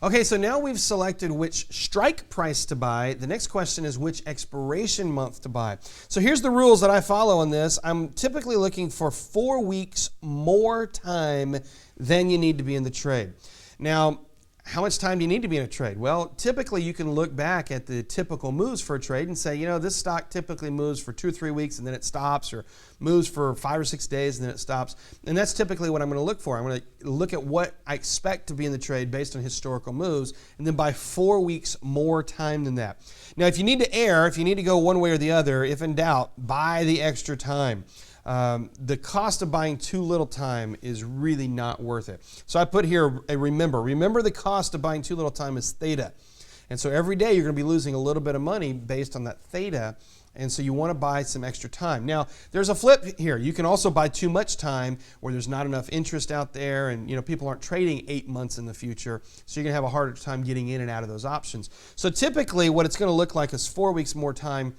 Okay, so now we've selected which strike price to buy. The next question is which expiration month to buy. So here's the rules that I follow on this. I'm typically looking for 4 weeks more time than you need to be in the trade. Now, how much time do you need to be in a trade? Well, typically you can look back at the typical moves for a trade and say, this stock typically moves for 2 or 3 weeks and then it stops, or moves for 5 or 6 days and then it stops. And that's typically what I'm going to look for. I'm going to look at what I expect to be in the trade based on historical moves, and then buy 4 weeks more time than that. Now, if you need to err, if you need to go one way or the other, if in doubt, buy the extra time. The cost of buying too little time is really not worth it. So I put here a remember. Remember, the cost of buying too little time is theta. And so every day you're going to be losing a little bit of money based on that theta. And so you want to buy some extra time. Now, there's a flip here. You can also buy too much time where there's not enough interest out there, and people aren't trading 8 months in the future. So you're going to have a harder time getting in and out of those options. So typically what it's going to look like is 4 weeks more time.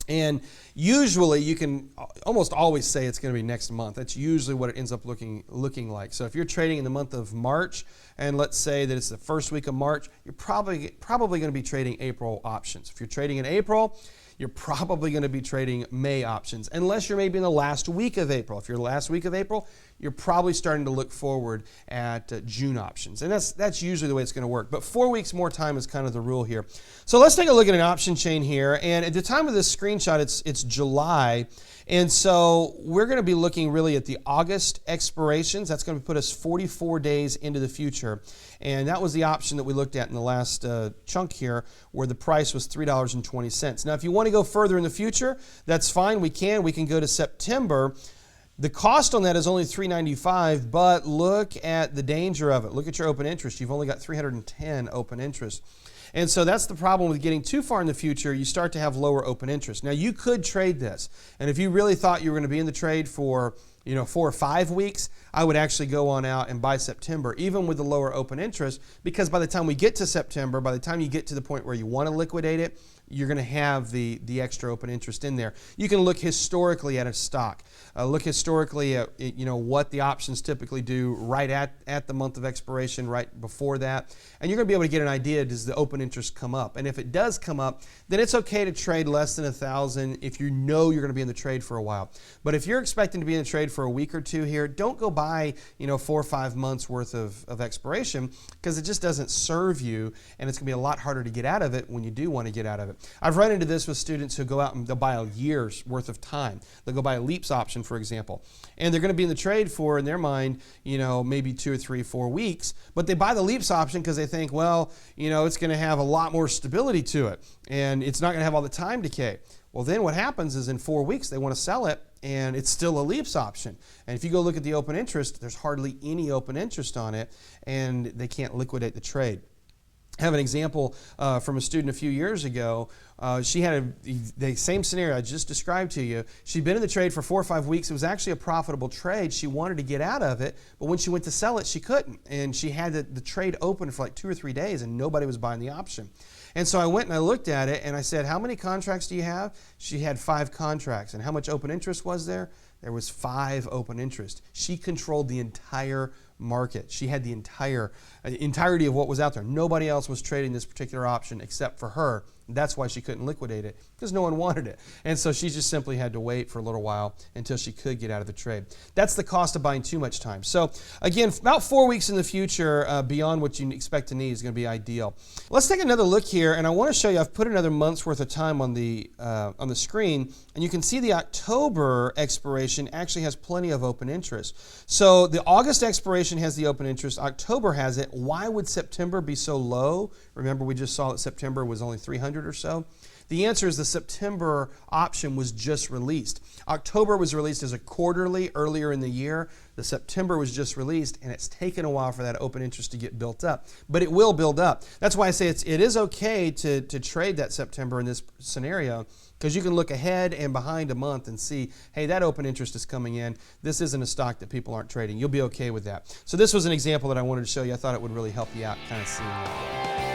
And usually you can almost always say it's going to be next month. That's usually what it ends up looking like. So if you're trading in the month of March, and let's say that it's the first week of March, you're probably going to be trading April options. If you're trading in April, you're probably going to be trading May options, unless you're maybe in the last week of April. If you're the last week of April, you're probably starting to look forward at June options. And that's usually the way it's going to work. But 4 weeks more time is kind of the rule here. So let's take a look at an option chain here. And at the time of this screenshot, it's July. And so we're going to be looking really at the August expirations. That's going to put us 44 days into the future. And that was the option that we looked at in the last chunk here, where the price was $3.20. Now, if you want to go further in the future, that's fine. We can go to September. The cost on that is only $3.95, but look at the danger of it. Look at your open interest. You've only got 310 open interest. And so that's the problem with getting too far in the future. You start to have lower open interest. Now, you could trade this. And if you really thought you were going to be in the trade for 4 or 5 weeks, I would actually go on out and buy September, even with the lower open interest, because by the time we get to September, by the time you get to the point where you want to liquidate it, you're going to have the extra open interest in there. You can look historically at a stock. Look historically at what the options typically do right at the month of expiration, right before that. And you're going to be able to get an idea, does the open interest come up? And if it does come up, then it's okay to trade less than 1,000 if you know you're going to be in the trade for a while. But if you're expecting to be in the trade for a week or two here, don't go buy 4 or 5 months worth of expiration, because it just doesn't serve you, and it's going to be a lot harder to get out of it when you do want to get out of it. I've run into this with students who go out and they'll buy a year's worth of time. They'll go buy a leaps option, for example, and they're going to be in the trade for, in their mind, maybe 2 or 3, 4 weeks, but they buy the leaps option because they think, well, it's going to have a lot more stability to it, and it's not going to have all the time decay. Well, then what happens is in 4 weeks, they want to sell it, and it's still a leaps option. And if you go look at the open interest, there's hardly any open interest on it, and they can't liquidate the trade. I have an example from a student a few years ago. She had the same scenario I just described to you. She'd been in the trade for 4 or 5 weeks. It was actually a profitable trade. She wanted to get out of it, but when she went to sell it, she couldn't. And she had the trade open for like 2 or 3 days, and nobody was buying the option. And so I went and I looked at it, and I said, how many contracts do you have? She had 5 contracts. And how much open interest was there? There was 5 open interest. She controlled the entire market. She had the entirety of what was out there. Nobody else was trading this particular option except for her. That's why she couldn't liquidate it, because no one wanted it. And so she just simply had to wait for a little while until she could get out of the trade. That's the cost of buying too much time. So again, about 4 weeks in the future, beyond what you expect to need, is going to be ideal. Let's take another look here, and I want to show you, I've put another month's worth of time on the screen, and you can see the October expiration actually has plenty of open interest. So the August expiration has the open interest. October has it. Why would September be so low? Remember, we just saw that September was only 300 or so. The answer is the September option was just released. October was released as a quarterly earlier in the year. The September was just released, and it's taken a while for that open interest to get built up. But it will build up. That's why I say it is okay to trade that September in this scenario, because you can look ahead and behind a month and see, hey, that open interest is coming in. This isn't a stock that people aren't trading. You'll be okay with that. So this was an example that I wanted to show you. I thought it would really help you out kind of seeing that.